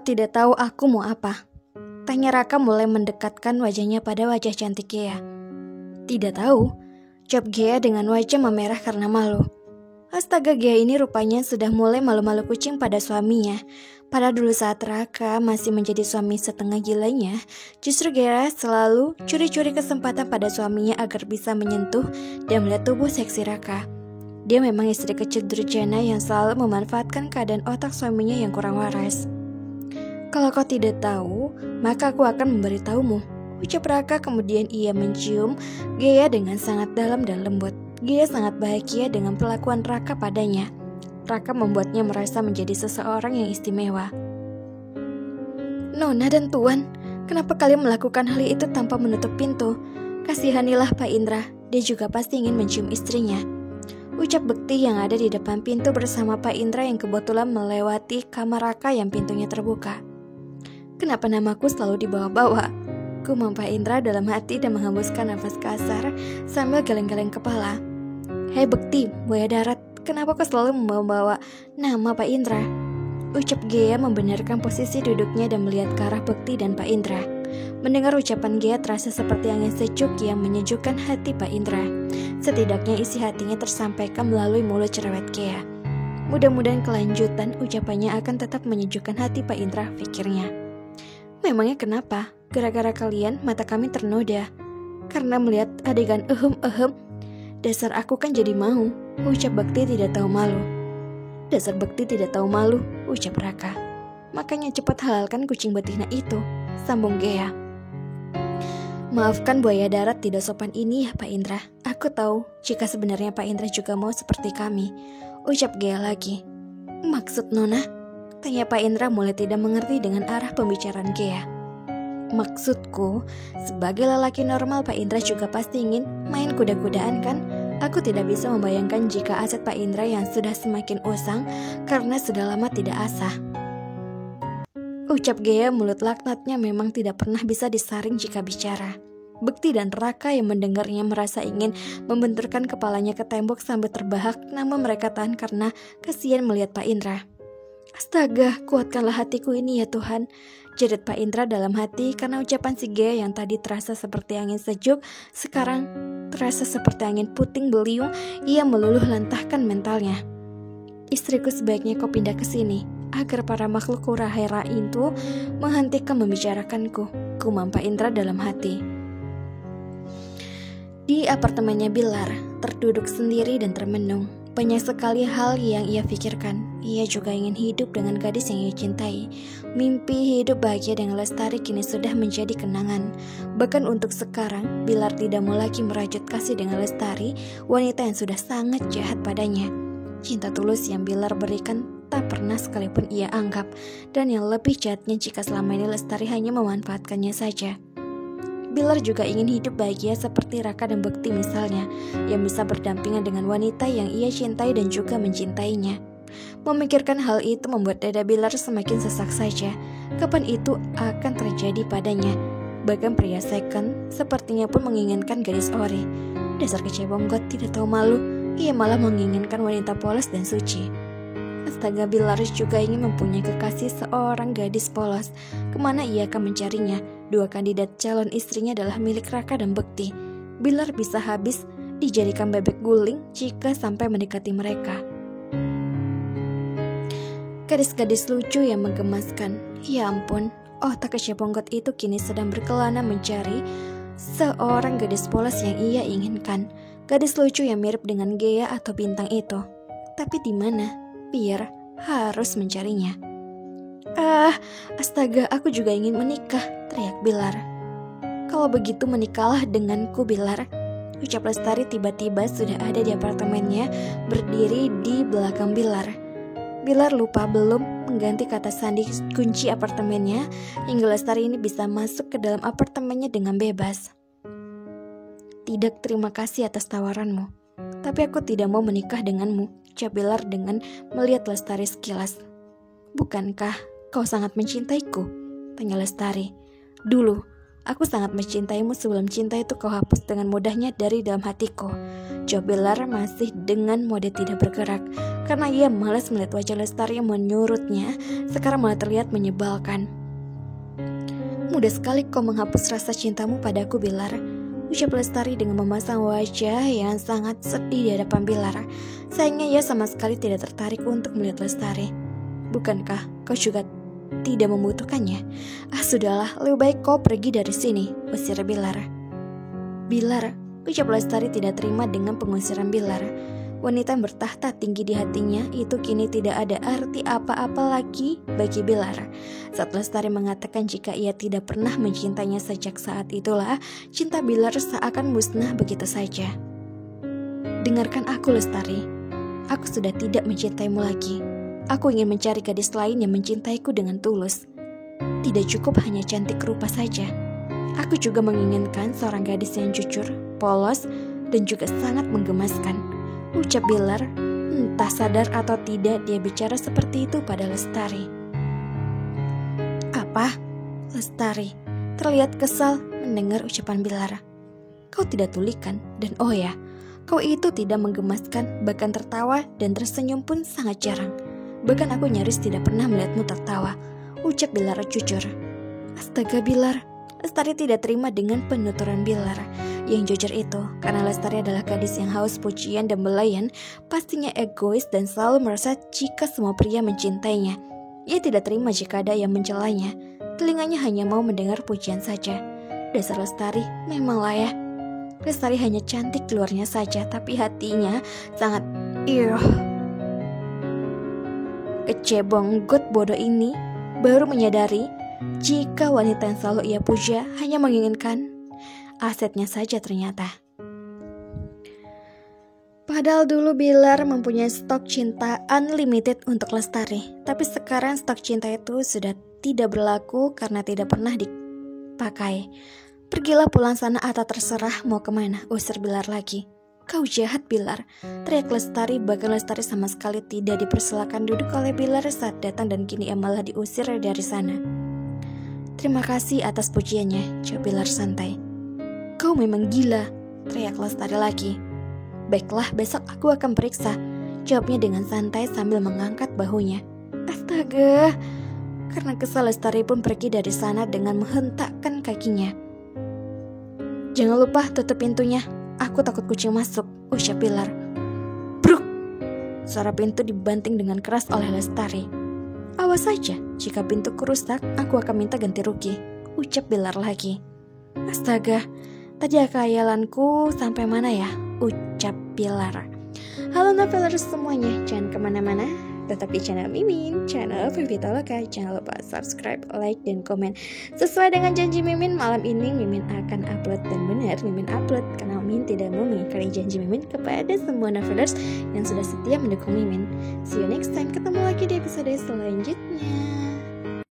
tidak tahu aku mau apa? Tanya Raka mulai mendekatkan wajahnya pada wajah cantik Gea. Tidak tahu, jawab Gea dengan wajah memerah karena malu. Astaga, Gea ini rupanya sudah mulai malu-malu kucing pada suaminya. Pada dulu saat Raka masih menjadi suami setengah gilanya, justru Gea selalu curi-curi kesempatan pada suaminya agar bisa menyentuh dan melihat tubuh seksi Raka. Dia memang istri kecil durjana yang selalu memanfaatkan keadaan otak suaminya yang kurang waras. Kalau kau tidak tahu, maka aku akan memberitahumu, ucap Raka. Kemudian ia mencium Gea dengan sangat dalam dan lembut. Gea sangat bahagia dengan perlakuan Raka padanya. Raka membuatnya merasa menjadi seseorang yang istimewa. Nona dan Tuan, kenapa kalian melakukan hal itu tanpa menutup pintu? Kasihanilah Pak Indra, dia juga pasti ingin mencium istrinya, ucap Bekti yang ada di depan pintu bersama Pak Indra yang kebetulan melewati kamar Raka yang pintunya terbuka. Kenapa namaku selalu dibawa-bawa? Gumam Pak Indra dalam hati dan menghembuskan nafas kasar sambil geleng-geleng kepala. Hei Bekti, buaya darat, kenapa kau selalu membawa nama Pak Indra? Ucap Gea membenarkan posisi duduknya dan melihat ke arah Bekti dan Pak Indra. Mendengar ucapan Gea terasa seperti angin sejuk yang menyejukkan hati Pak Indra. Setidaknya isi hatinya tersampaikan melalui mulut cerewet Gea. Mudah-mudahan kelanjutan ucapannya akan tetap menyejukkan hati Pak Indra, pikirnya. Memangnya kenapa? Gara-gara kalian mata kami ternoda karena melihat adegan Dasar aku kan jadi mau, ucap Bekti tidak tahu malu. Dasar Bekti tidak tahu malu, ucap Raka. Makanya cepat halalkan kucing betina itu, sambung Gea. Maafkan buaya darat tidak sopan ini ya Pak Indra. Aku tahu jika sebenarnya Pak Indra juga mau seperti kami, ucap Gea lagi. Maksud Nona? Tanya Pak Indra mulai tidak mengerti dengan arah pembicaraan Gea. Maksudku, sebagai lelaki normal Pak Indra juga pasti ingin main kuda-kudaan kan? Aku tidak bisa membayangkan jika aset Pak Indra yang sudah semakin usang karena sudah lama tidak asah. Ucap Gea, mulut laknatnya memang tidak pernah bisa disaring jika bicara. Bekti dan Raka yang mendengarnya merasa ingin membenturkan kepalanya ke tembok sambil terbahak, namun mereka tahan karena kasihan melihat Pak Indra. Astaga, kuatkanlah hatiku ini ya Tuhan, jerit Pak Indra dalam hati karena ucapan si Gea yang tadi terasa seperti angin sejuk, sekarang terasa seperti angin puting beliung. Ia meluluh lantahkan mentalnya. Istriku, sebaiknya kau pindah ke sini agar para makhluk hura-hara itu menghentikan membicarakanku, gumam Pak Indra dalam hati. Di apartemennya Bilar, terduduk sendiri dan termenung. Banyak sekali hal yang ia pikirkan. Ia juga ingin hidup dengan gadis yang ia cintai. Mimpi hidup bahagia dengan Lestari kini sudah menjadi kenangan. Bahkan untuk sekarang, Bilar tidak mau lagi merajut kasih dengan Lestari, wanita yang sudah sangat jahat padanya. Cinta tulus yang Bilar berikan tak pernah sekalipun ia anggap, dan yang lebih jahatnya jika selama ini Lestari hanya memanfaatkannya saja. Bilar juga ingin hidup bahagia seperti Raka dan Bekti misalnya, yang bisa berdampingan dengan wanita yang ia cintai dan juga mencintainya. Memikirkan hal itu membuat dada Bilar semakin sesak saja. Kapan itu akan terjadi padanya? Bahkan pria second sepertinya pun menginginkan gadis ori. Dasar kecebonggot tidak tahu malu, ia malah menginginkan wanita polos dan suci. Astaga, Bilar juga ingin mempunyai kekasih seorang gadis polos. Kemana ia akan mencarinya? Dua kandidat calon istrinya adalah milik Raka dan Bekti. Bilar bisa habis dijadikan bebek guling jika sampai mendekati mereka. Gadis-gadis lucu yang menggemaskan. Ya ampun, otak kecebonggot itu kini sedang berkelana mencari seorang gadis polos yang ia inginkan. Gadis lucu yang mirip dengan Gea atau Bintang itu. Tapi di mana? Biar harus mencarinya. Astaga, aku juga ingin menikah, teriak Bilar. Kalau begitu menikahlah denganku, Bilar, ucap Lestari tiba-tiba sudah ada di apartemennya, berdiri di belakang Bilar. Bilar lupa belum mengganti kata sandi kunci apartemennya, hingga Lestari ini bisa masuk ke dalam apartemennya dengan bebas. Tidak, terima kasih atas tawaranmu, tapi aku tidak mau menikah denganmu, ucap Bilar dengan melihat Lestari sekilas. Bukankah kau sangat mencintaiku? Tanya Lestari. Dulu, Aku sangat mencintaimu sebelum cinta itu kau hapus dengan mudahnya dari dalam hatiku. Jawab Bilar masih dengan mode tidak bergerak, karena ia malas melihat wajah Lestari yang menyurutnya sekarang malah terlihat menyebalkan. Mudah sekali kau menghapus rasa cintamu padaku, Bilar, ucap Lestari dengan memasang wajah yang sangat sedih di hadapan Bilar. Sayangnya ia sama sekali tidak tertarik untuk melihat Lestari. Bukankah kau juga tidak membutuhkannya? Sudahlah, lebih baik kau pergi dari sini, usir Bilar. Bilar, ucap Lestari tidak terima dengan pengusiran Bilar. Wanita yang bertahta tinggi di hatinya itu kini tidak ada arti apa-apa lagi bagi Bilar. Saat Lestari mengatakan jika ia tidak pernah mencintainya sejak saat itulah, cinta Bilar seakan musnah begitu saja. Dengarkan aku, Lestari. Aku sudah tidak mencintaimu lagi. Aku ingin mencari gadis lain yang mencintaiku dengan tulus. Tidak cukup hanya cantik rupa saja. Aku juga menginginkan seorang gadis yang jujur, polos, dan juga sangat menggemaskan, ucap Bilar. Entah sadar atau tidak dia bicara seperti itu pada Lestari. Apa? Lestari terlihat kesal mendengar ucapan Bilar. Kau tidak tuli kan? Dan oh ya, kau itu tidak menggemaskan, bahkan tertawa dan tersenyum pun sangat jarang. Bahkan aku nyaris tidak pernah melihatmu tertawa, ucap Bilar jujur. Astaga Bilar, Lestari tidak terima dengan penuturan Bilar yang jujur itu, karena Lestari adalah gadis yang haus pujian dan belayan, pastinya egois dan selalu merasa jika semua pria mencintainya. Ia tidak terima jika ada yang mencelanya, telinganya hanya mau mendengar pujian saja. Dasar Lestari memanglah ya. Lestari hanya cantik di luarnya saja, tapi hatinya sangat Kecebong god bodoh ini baru menyadari jika wanita yang selalu ia puja hanya menginginkan asetnya saja ternyata. Padahal dulu Bilar mempunyai stok cinta unlimited untuk Lestari, tapi sekarang stok cinta itu sudah tidak berlaku karena tidak pernah dipakai. Pergilah pulang sana atau terserah mau kemana, usir Bilar lagi. Kau jahat Bilar, teriak Lestari, bahkan Lestari sama sekali tidak dipersilakan duduk oleh Bilar saat datang dan kini ia malah diusir dari sana. Terima kasih atas pujiannya, jawab Bilar santai. Kau memang gila, teriak Lestari lagi. Baiklah, besok aku akan periksa, jawabnya dengan santai sambil mengangkat bahunya. Astaga, karena kesal Lestari pun pergi dari sana dengan menghentakkan kakinya. Jangan lupa tutup pintunya. Aku takut kucing masuk, ucap Bilar. Bruk! Suara pintu dibanting dengan keras oleh Lestari. Awas saja, jika pintu rusak, aku akan minta ganti rugi, ucap Bilar lagi. Astaga, tadi khayalanku sampai mana ya, ucap Bilar. Halo novelers semuanya, jangan kemana-mana, tetap di channel Mimin, channel Vivitaloka. Jangan lupa subscribe, like, dan komen. Sesuai dengan janji Mimin, malam ini Mimin akan upload, dan benar Mimin upload karena Mimin tidak mau mengingkari janji Mimin kepada semua novelers yang sudah setia mendukung Mimin. See you next time, ketemu lagi di episode selanjutnya.